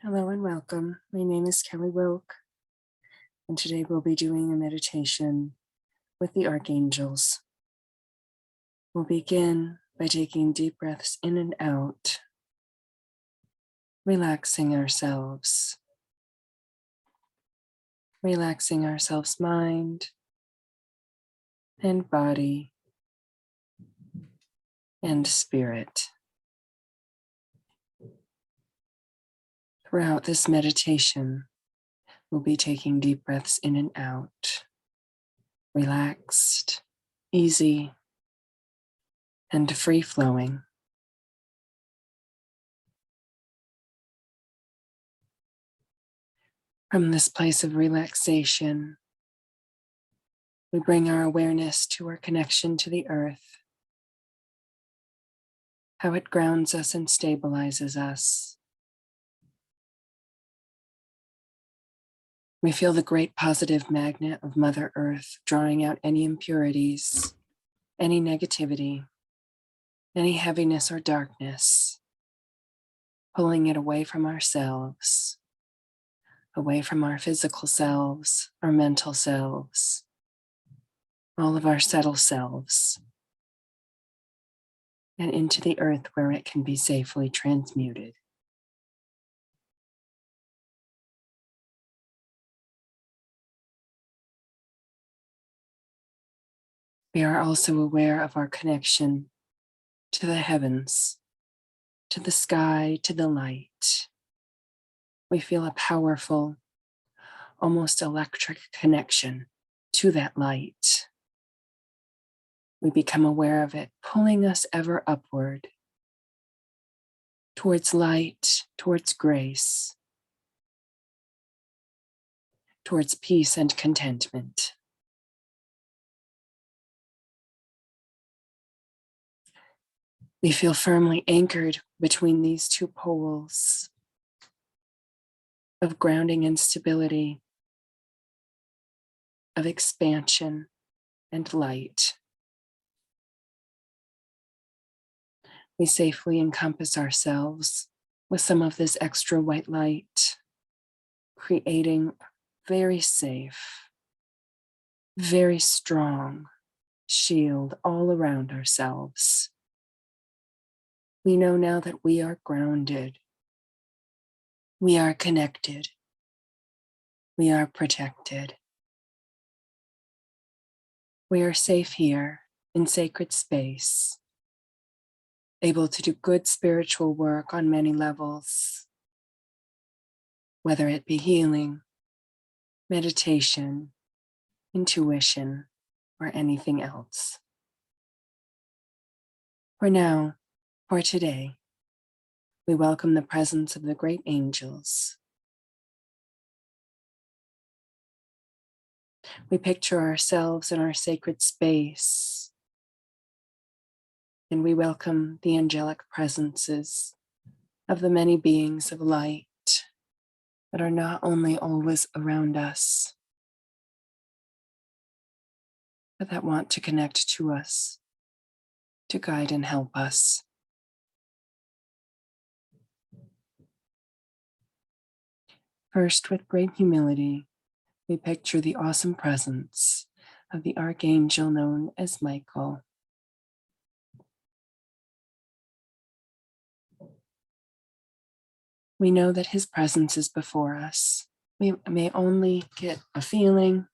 Hello and welcome. My name is Kelly Wilk, and today we'll be doing a meditation with the archangels. We'll begin by taking deep breaths in and out, relaxing ourselves mind and body and spirit. Throughout this meditation, we'll be taking deep breaths in and out, relaxed, easy, and free-flowing. From this place of relaxation, we bring our awareness to our connection to the earth, how it grounds us and stabilizes us. We feel the great positive magnet of Mother Earth drawing out any impurities, any negativity, any heaviness or darkness, pulling it away from ourselves, away from our physical selves, our mental selves, all of our subtle selves, and into the earth where it can be safely transmuted. We are also aware of our connection to the heavens, to the sky, to the light. We feel a powerful, almost electric connection to that light. We become aware of it, pulling us ever upward, towards light, towards grace, towards peace and contentment. We feel firmly anchored between these two poles of grounding and stability, of expansion and light. We safely encompass ourselves with some of this extra white light, creating very safe, very strong shield all around ourselves. We know now that we are grounded, we are connected, we are protected. We are safe here in sacred space, able to do good spiritual work on many levels, whether it be healing, meditation, intuition, or anything else. For now, for today, we welcome the presence of the great angels. We picture ourselves in our sacred space, and we welcome the angelic presences of the many beings of light that are not only always around us, but that want to connect to us, to guide and help us. First, with great humility, we picture the awesome presence of the archangel known as Michael. We know that his presence is before us. We may only get a feeling,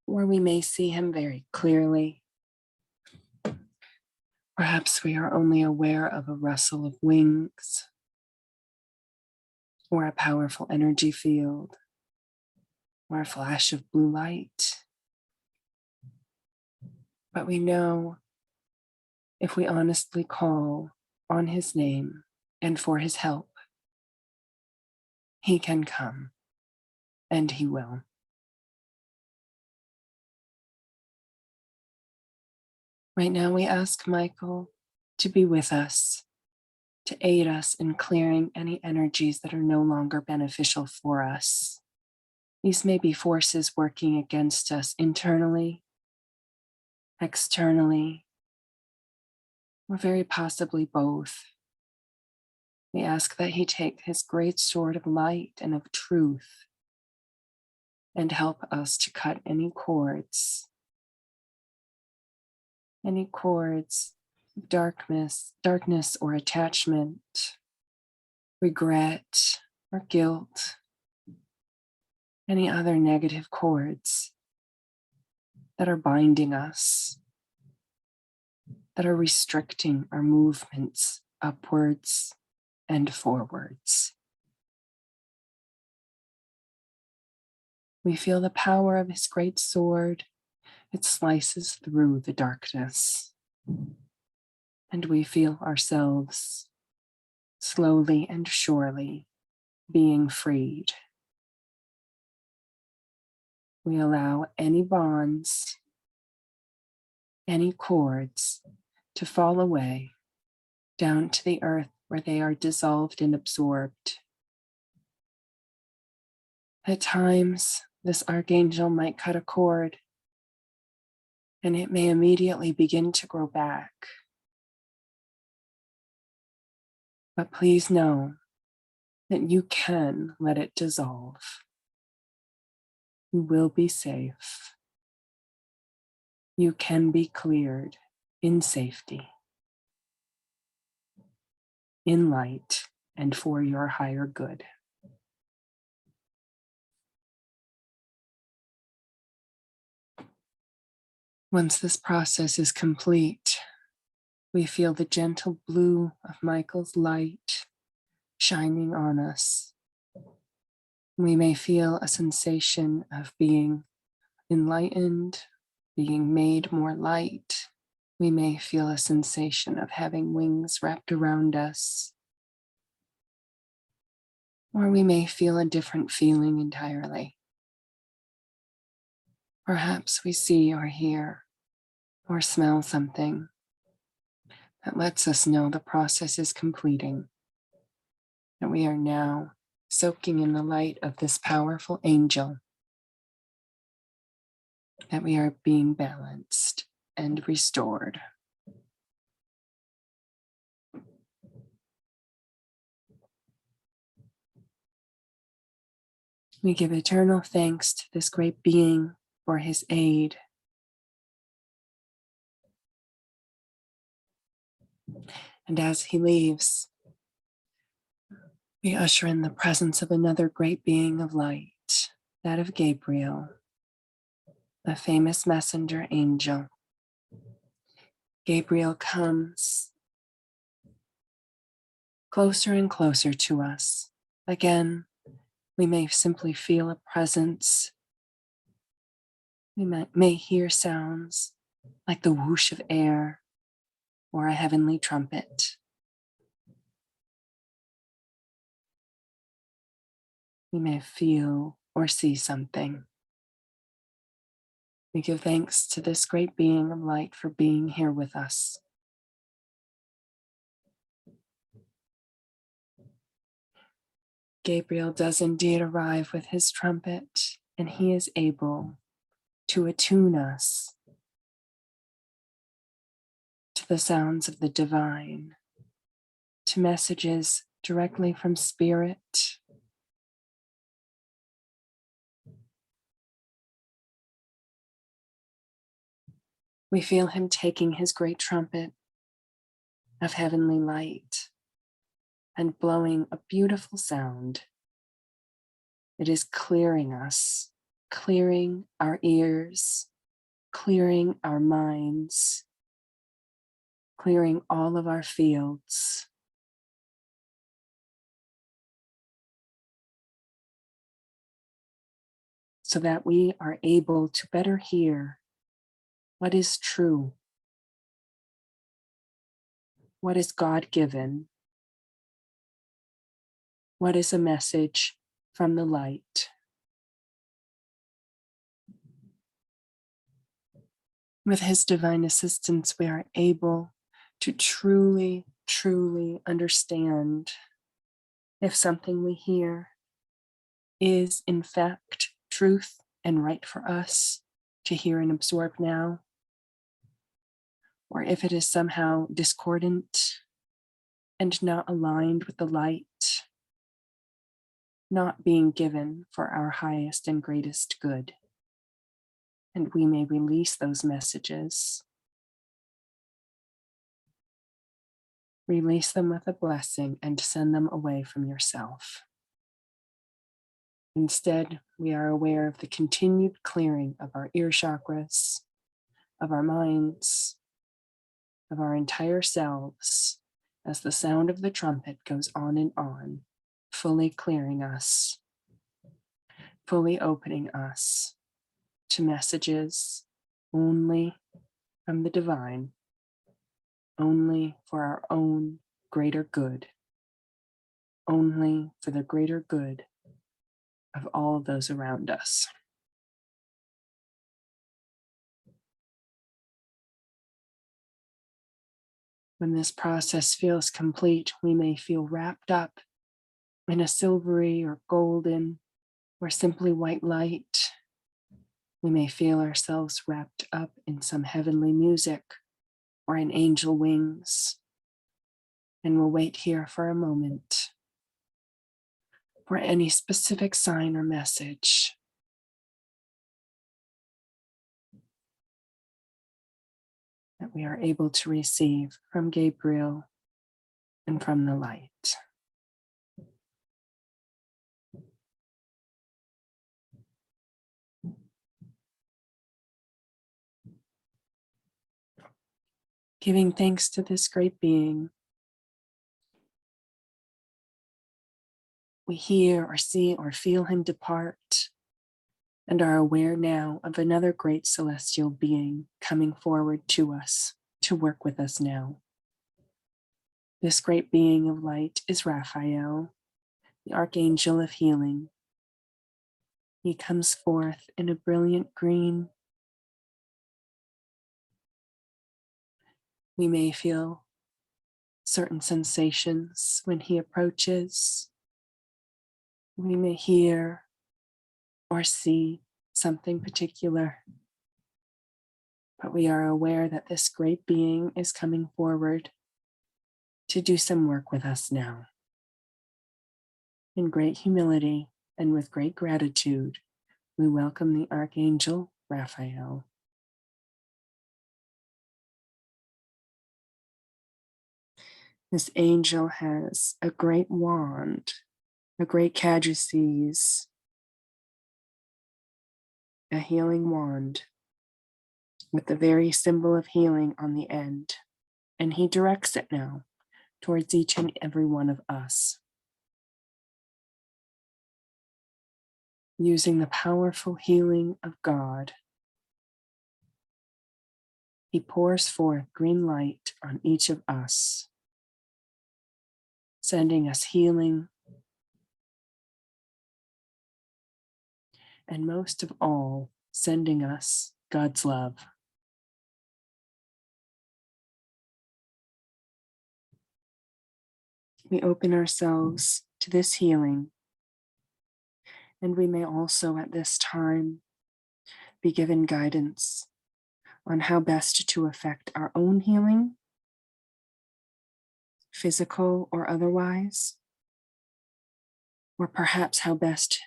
or we may see him very clearly. Perhaps we are only aware of a rustle of wings, or a powerful energy field, or a flash of blue light. But we know if we honestly call on his name and for his help, he can come, and he will. Right now, we ask Michael to be with us, to aid us in clearing any energies that are no longer beneficial for us. These may be forces working against us internally, externally, or very possibly both. We ask that he take his great sword of light and of truth and help us to cut any cords of darkness or attachment, regret or guilt, any other negative cords that are binding us, that are restricting our movements upwards and forwards. We feel the power of his great sword. It slices through the darkness, and we feel ourselves slowly and surely being freed. We allow any bonds, any cords to fall away down to the earth where they are dissolved and absorbed. At times, this archangel might cut a cord and it may immediately begin to grow back. But please know that you can let it dissolve. You will be safe. You can be cleared in safety, in light, and for your higher good. Once this process is complete, we feel the gentle blue of Michael's light shining on us. We may feel a sensation of being enlightened, being made more light. We may feel a sensation of having wings wrapped around us. Or we may feel a different feeling entirely. Perhaps we see or hear or smell something that lets us know the process is completing, that we are now soaking in the light of this powerful angel, that we are being balanced and restored. We give eternal thanks to this great being for his aid. And as he leaves, we usher in the presence of another great being of light, that of Gabriel, the famous messenger angel. Gabriel comes closer and closer to us. Again, we may simply feel a presence. We may hear sounds like the whoosh of air or a heavenly trumpet. We may feel or see something. We give thanks to this great being of light for being here with us. Gabriel does indeed arrive with his trumpet, and he is able to attune us to the sounds of the divine, to messages directly from Spirit. We feel him taking his great trumpet of heavenly light and blowing a beautiful sound. It is clearing us, clearing our ears, clearing our minds, clearing all of our fields. So that we are able to better hear what is true, what is God-given, what is a message from the light. With his divine assistance, we are able to truly, truly understand if something we hear is in fact truth and right for us to hear and absorb now, or if it is somehow discordant and not aligned with the light, not being given for our highest and greatest good. And we may release those messages, release them with a blessing, and send them away from yourself. Instead, we are aware of the continued clearing of our ear chakras, of our minds, of our entire selves, as the sound of the trumpet goes on, fully clearing us, fully opening us to messages only from the divine, only for our own greater good, only for the greater good of all those around us. When this process feels complete, we may feel wrapped up in a silvery or golden or simply white light. We may feel ourselves wrapped up in some heavenly music or in angel wings. And we'll wait here for a moment for any specific sign or message. That we are able to receive from Gabriel and from the light. Giving thanks to this great being, we hear or see or feel him depart and are aware now of another great celestial being coming forward to us, to work with us now. This great being of light is Raphael, the Archangel of Healing. He comes forth in a brilliant green. We may feel certain sensations when he approaches. We may hear or see something particular, but we are aware that this great being is coming forward to do some work with us now. In great humility and with great gratitude, we welcome the Archangel Raphael. This angel has a great wand, a great caduceus, a healing wand with the very symbol of healing on the end, and he directs it now towards each and every one of us. Using the powerful healing of God, he pours forth green light on each of us, sending us healing, and most of all, sending us God's love. We open ourselves to this healing, and we may also at this time be given guidance on how best to affect our own healing, physical or otherwise, or perhaps how best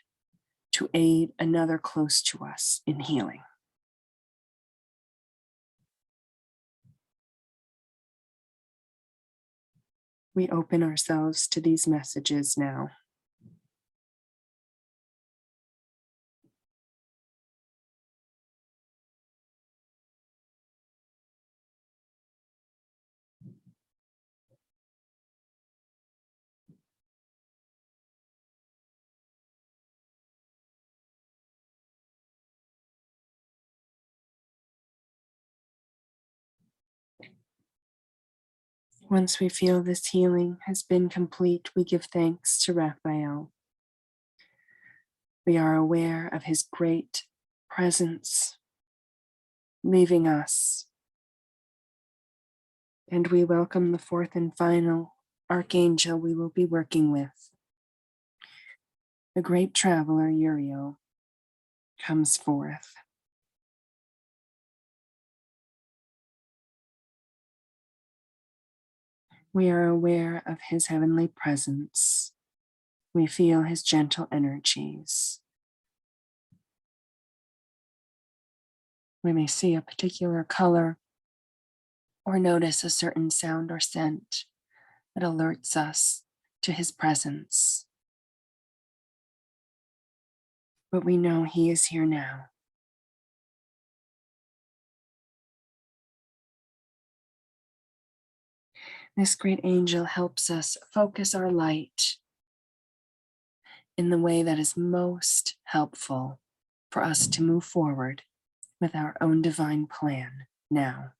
to aid another close to us in healing. We open ourselves to these messages now. Once we feel this healing has been complete, we give thanks to Raphael. We are aware of his great presence leaving us, and we welcome the fourth and final archangel we will be working with. The great traveler Uriel comes forth. We are aware of his heavenly presence. We feel his gentle energies. We may see a particular color or notice a certain sound or scent that alerts us to his presence. But we know he is here now. This great angel helps us focus our light in the way that is most helpful for us to move forward with our own divine plan now.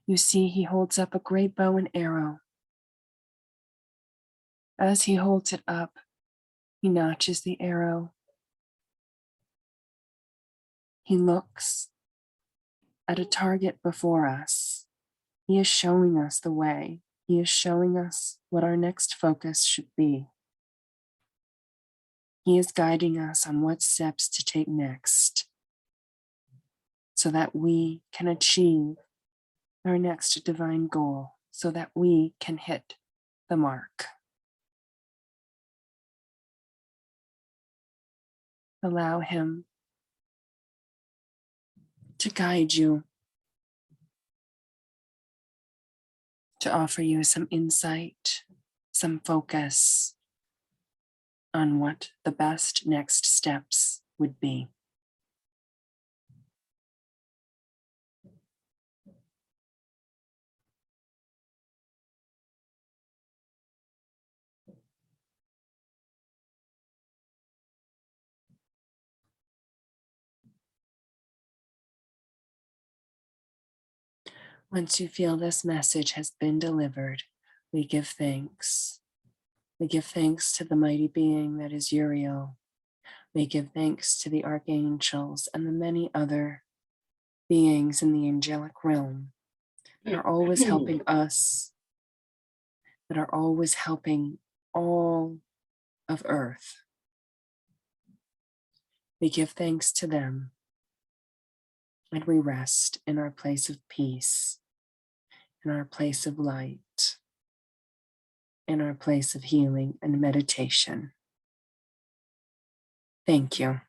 You see, he holds up a great bow and arrow. As he holds it up, he notches the arrow. He looks at a target before us. He is showing us the way. He is showing us what our next focus should be. He is guiding us on what steps to take next so that we can achieve our next divine goal, so that we can hit the mark. Allow him to guide you, to offer you some insight, some focus on what the best next steps would be. Once you feel this message has been delivered, we give thanks. We give thanks to the mighty being that is Uriel. We give thanks to the archangels and the many other beings in the angelic realm that are always helping us, that are always helping all of Earth. We give thanks to them, and we rest in our place of peace, in our place of light, in our place of healing and meditation. Thank you.